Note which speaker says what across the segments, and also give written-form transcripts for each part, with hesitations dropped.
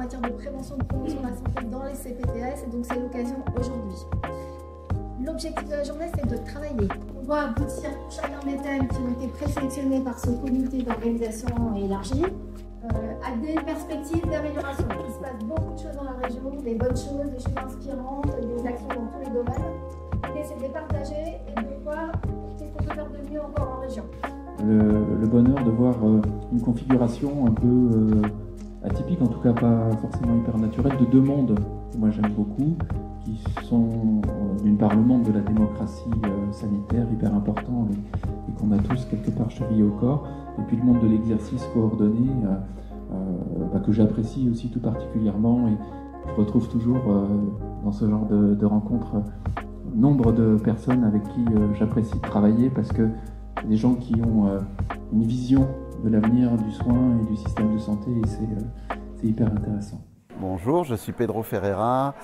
Speaker 1: matière de prévention de promotion de la santé dans les CPTS, et donc c'est l'occasion aujourd'hui. L'objectif de la journée, c'est de travailler. On va aboutir pour chacun des thèmes qui ont été présélectionnés par ce comité d'organisation élargie à des perspectives d'amélioration. Il se passe beaucoup de choses dans la région, des bonnes choses, des choses inspirantes, des actions dans tous les domaines. L'idée, c'est de les partager et de voir qu'est-ce qu'on peut faire de mieux encore en région.
Speaker 2: Le bonheur de voir une configuration un peu atypique, en tout cas pas forcément hyper naturelle, de deux mondes que moi j'aime beaucoup, qui sont d'une part le monde de la démocratie sanitaire hyper important et qu'on a tous quelque part chevillé au corps, et puis le monde de l'exercice coordonné que j'apprécie aussi tout particulièrement, et je retrouve toujours dans ce genre de rencontres nombre de personnes avec qui j'apprécie de travailler, parce que c'est des gens qui ont une vision de l'avenir du soin et du système de santé, et c'est hyper intéressant.
Speaker 3: Bonjour, je suis Pedro Ferreira,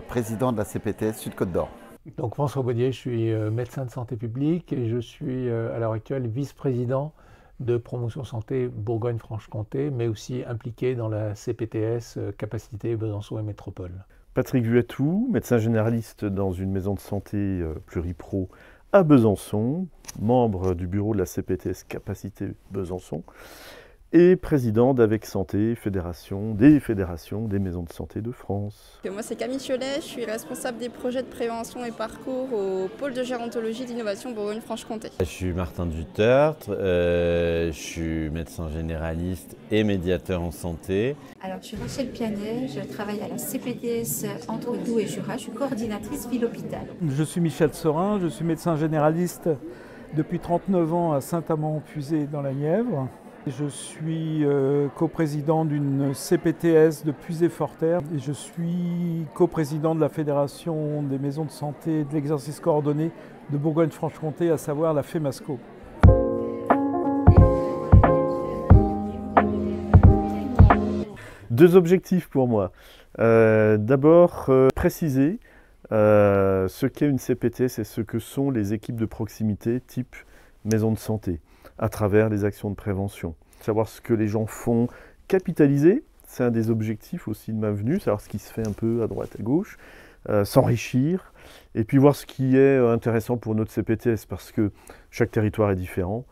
Speaker 3: président de la CPTS Sud-Côte d'Or.
Speaker 4: Donc François Baudier, je suis médecin de santé publique et je suis à l'heure actuelle vice-président de promotion santé Bourgogne-Franche-Comté, mais aussi impliqué dans la CPTS Capacité Besançon et Métropole.
Speaker 5: Patrick Vuatou, médecin généraliste dans une maison de santé pluripro à Besançon, membre du bureau de la CPTS Capacité Besançon et président d'Avec Santé, fédération des maisons de santé de France.
Speaker 6: Moi c'est Camille Cholet, je suis responsable des projets de prévention et parcours au pôle de gérontologie d'innovation Bourgogne-Franche-Comté.
Speaker 7: Je suis Martin Dutertre, je suis médecin généraliste et médiateur en santé.
Speaker 8: Alors je suis Rachel Pianet, je travaille à la CPTS entre Doubs et Jura, je suis coordinatrice ville-hôpital.
Speaker 9: Je suis Michel Serin, je suis médecin généraliste depuis 39 ans à Saint-Amand-Puisé dans la Nièvre. Je suis coprésident d'une CPTS de Puisé-Forterre et je suis coprésident de la Fédération des maisons de santé et de l'exercice coordonné de Bourgogne-Franche-Comté, à savoir la FEMASCO.
Speaker 5: Deux objectifs pour moi. D'abord, préciser ce qu'est une CPTS et ce que sont les équipes de proximité type maison de santé, à travers les actions de prévention. Savoir ce que les gens font, capitaliser, c'est un des objectifs aussi de ma venue, savoir ce qui se fait un peu à droite, à gauche, s'enrichir, et puis voir ce qui est intéressant pour notre CPTS, parce que chaque territoire est différent,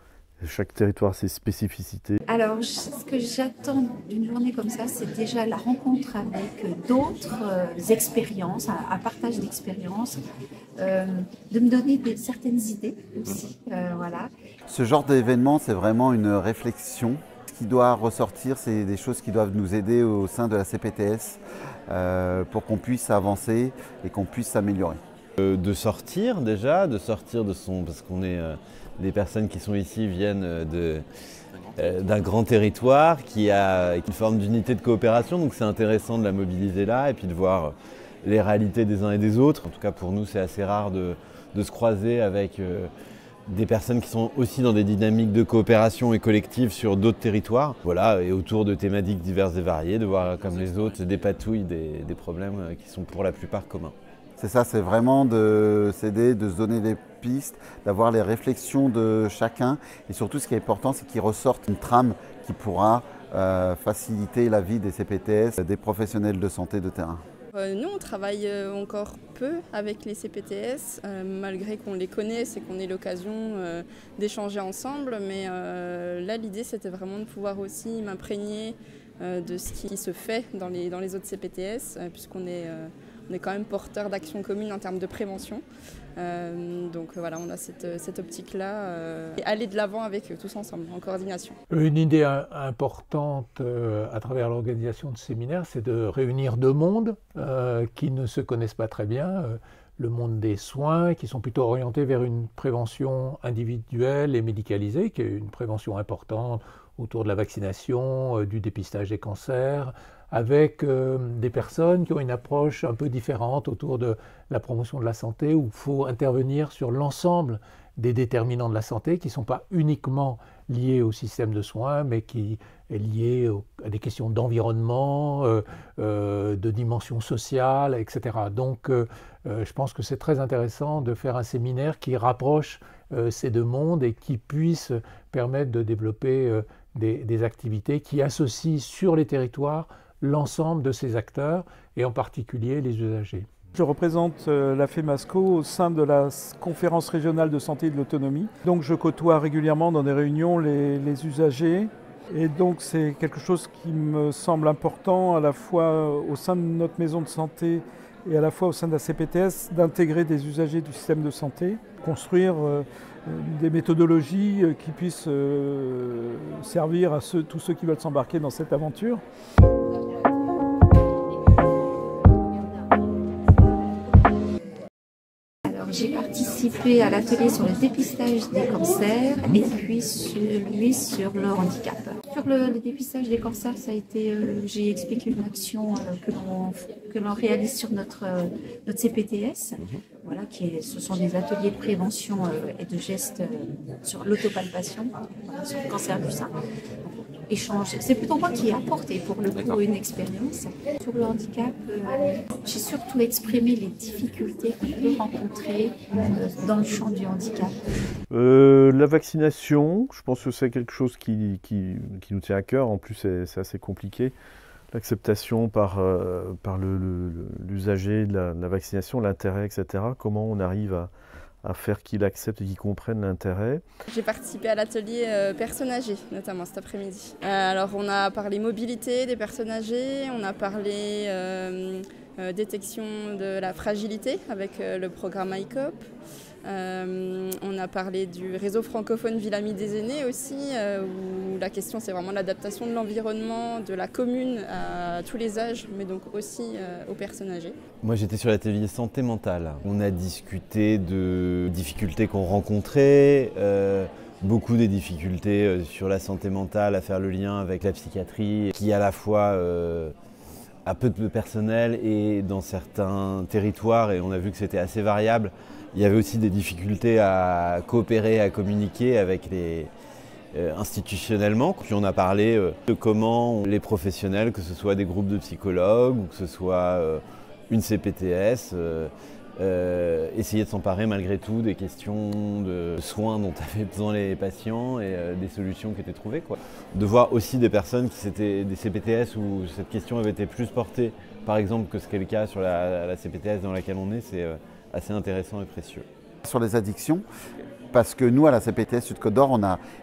Speaker 5: chaque territoire a ses spécificités.
Speaker 8: Alors ce que j'attends d'une journée comme ça, c'est déjà la rencontre avec d'autres expériences, un partage d'expériences, de me donner certaines idées aussi, voilà.
Speaker 3: Ce genre d'événement, c'est vraiment une réflexion. Ce qui doit ressortir, c'est des choses qui doivent nous aider au sein de la CPTS pour qu'on puisse avancer et qu'on puisse s'améliorer.
Speaker 7: De sortir déjà, de sortir de son... parce qu'on est... les personnes qui sont ici viennent d'un grand territoire qui a une forme d'unité de coopération, donc c'est intéressant de la mobiliser là et puis de voir les réalités des uns et des autres. En tout cas pour nous c'est assez rare de se croiser avec des personnes qui sont aussi dans des dynamiques de coopération et collective sur d'autres territoires. Voilà, et autour de thématiques diverses et variées, de voir comme les autres dépatouillent des problèmes qui sont pour la plupart communs.
Speaker 3: C'est ça, c'est vraiment de s'aider, de se donner des pistes, d'avoir les réflexions de chacun. Et surtout, ce qui est important, c'est qu'il ressorte une trame qui pourra faciliter la vie des CPTS, des professionnels de santé de terrain.
Speaker 6: Nous, on travaille encore peu avec les CPTS, malgré qu'on les connaisse et qu'on ait l'occasion d'échanger ensemble. Mais là, l'idée, c'était vraiment de pouvoir aussi m'imprégner de ce qui se fait dans les autres CPTS, puisqu'on est quand même porteur d'actions communes en termes de prévention. Donc voilà, on a cette optique-là, et aller de l'avant avec eux, tous ensemble, en coordination.
Speaker 4: Une idée importante à travers l'organisation de séminaires, c'est de réunir deux mondes qui ne se connaissent pas très bien. Le monde des soins, qui sont plutôt orientés vers une prévention individuelle et médicalisée, qui est une prévention importante autour de la vaccination, du dépistage des cancers, avec des personnes qui ont une approche un peu différente autour de la promotion de la santé, où il faut intervenir sur l'ensemble des déterminants de la santé, qui ne sont pas uniquement liés au système de soins, mais qui est lié à des questions d'environnement, de dimension sociale, etc. Donc je pense que c'est très intéressant de faire un séminaire qui rapproche ces deux mondes et qui puisse permettre de développer des activités qui associent sur les territoires l'ensemble de ces acteurs et en particulier les usagers.
Speaker 9: Je représente la FEMASCO au sein de la conférence régionale de santé et de l'autonomie. Donc je côtoie régulièrement dans des réunions les usagers. Et donc c'est quelque chose qui me semble important à la fois au sein de notre maison de santé et à la fois au sein de la CPTS d'intégrer des usagers du système de santé, construire des méthodologies qui puissent servir à tous ceux qui veulent s'embarquer dans cette aventure.
Speaker 8: J'ai participé à l'atelier sur le dépistage des cancers et puis celui sur le handicap. Sur le dépistage des cancers, ça a été, j'ai expliqué une action que l'on réalise sur notre CPTS. Voilà, ce sont des ateliers de prévention et de gestes sur l'autopalpation, sur le cancer du sein. Échange. C'est plutôt moi qui ai apporté pour le coup une expérience. Sur le handicap, j'ai surtout exprimé les difficultés qu'on peut rencontrer dans le champ du handicap.
Speaker 5: La vaccination, je pense que c'est quelque chose qui nous tient à cœur. En plus, c'est assez compliqué. L'acceptation par l'usager de la vaccination, l'intérêt, etc. Comment on arrive à faire qu'il accepte et qu'il comprenne l'intérêt.
Speaker 6: J'ai participé à l'atelier personnes âgées, notamment cet après-midi. Alors on a parlé mobilité des personnes âgées, on a parlé détection de la fragilité avec le programme ICOP. On a parlé du réseau francophone Ville Amie des aînés aussi, où la question c'est vraiment l'adaptation de l'environnement, de la commune à tous les âges, mais donc aussi aux personnes âgées.
Speaker 7: Moi j'étais sur l'atelier santé mentale. On a discuté de difficultés qu'on rencontrait, beaucoup des difficultés sur la santé mentale, à faire le lien avec la psychiatrie, qui à la fois a peu de personnel et dans certains territoires, et on a vu que c'était assez variable. Il y avait aussi des difficultés à coopérer, à communiquer avec institutionnellement. Puis on a parlé de comment les professionnels, que ce soit des groupes de psychologues ou que ce soit une CPTS, essayaient de s'emparer malgré tout des questions de soins dont avaient besoin les patients et des solutions qui étaient trouvées, quoi. De voir aussi des personnes qui étaient des CPTS où cette question avait été plus portée, par exemple, que ce qu'est le cas sur la CPTS dans laquelle on est, c'est assez intéressant et précieux.
Speaker 3: Sur les addictions, parce que nous à la CPTS Sud-Côte d'Or,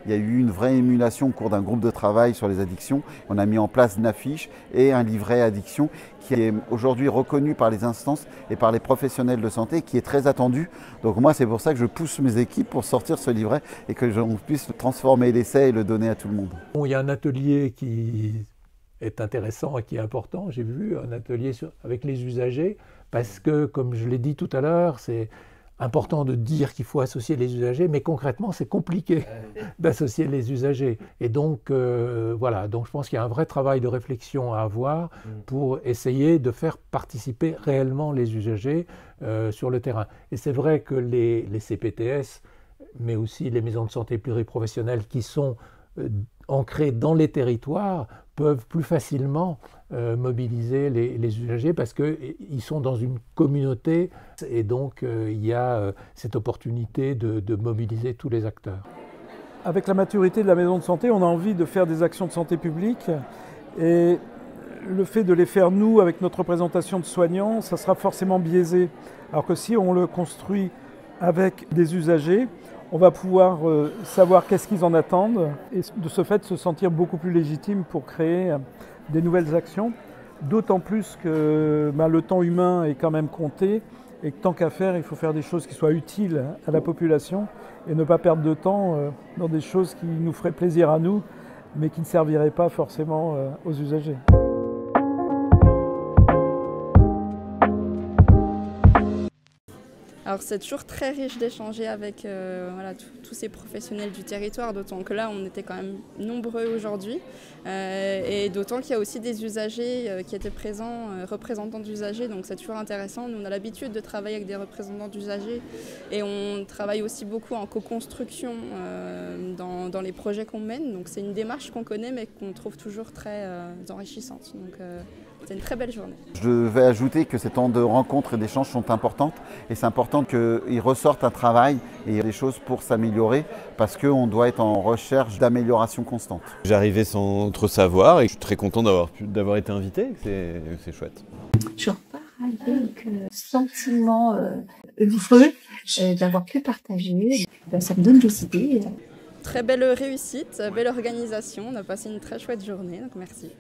Speaker 3: il y a eu une vraie émulation au cours d'un groupe de travail sur les addictions. On a mis en place une affiche et un livret addiction qui est aujourd'hui reconnu par les instances et par les professionnels de santé, qui est très attendu. Donc moi c'est pour ça que je pousse mes équipes pour sortir ce livret et que l'on puisse transformer l'essai et le donner à tout le monde.
Speaker 4: Bon, il y a un atelier qui est intéressant et qui est important. J'ai vu un atelier avec les usagers parce que, comme je l'ai dit tout à l'heure, c'est important de dire qu'il faut associer les usagers, mais concrètement, c'est compliqué d'associer les usagers. Et donc, voilà, donc je pense qu'il y a un vrai travail de réflexion à avoir pour essayer de faire participer réellement les usagers sur le terrain. Et c'est vrai que les CPTS, mais aussi les maisons de santé pluriprofessionnelles qui sont ancrées dans les territoires, peuvent plus facilement mobiliser les usagers parce qu'ils sont dans une communauté et donc il y a cette opportunité de mobiliser tous les acteurs.
Speaker 9: Avec la maturité de la maison de santé, on a envie de faire des actions de santé publique et le fait de les faire nous avec notre représentation de soignants, ça sera forcément biaisé. Alors que si on le construit avec des usagers, on va pouvoir savoir qu'est-ce qu'ils en attendent et de ce fait se sentir beaucoup plus légitime pour créer des nouvelles actions. D'autant plus que le temps humain est quand même compté et que tant qu'à faire, il faut faire des choses qui soient utiles à la population et ne pas perdre de temps dans des choses qui nous feraient plaisir à nous mais qui ne serviraient pas forcément aux usagers.
Speaker 6: Alors c'est toujours très riche d'échanger avec voilà, tous ces professionnels du territoire, d'autant que là on était quand même nombreux aujourd'hui et d'autant qu'il y a aussi des usagers qui étaient présents, représentants d'usagers, donc c'est toujours intéressant. Nous on a l'habitude de travailler avec des représentants d'usagers et on travaille aussi beaucoup en co-construction dans les projets qu'on mène, donc c'est une démarche qu'on connaît mais qu'on trouve toujours très enrichissante. Donc, C'est une très belle journée.
Speaker 3: Je vais ajouter que ces temps de rencontres et d'échanges sont importants et c'est important qu'ils ressortent un travail et des choses pour s'améliorer parce qu'on doit être en recherche d'amélioration constante.
Speaker 7: J'arrivais sans trop savoir et je suis très content d'avoir été invité, c'est chouette.
Speaker 8: Je repars avec sentiment heureux d'avoir pu partager. Ça me donne des idées.
Speaker 6: Très belle réussite, belle organisation. On a passé une très chouette journée, donc merci.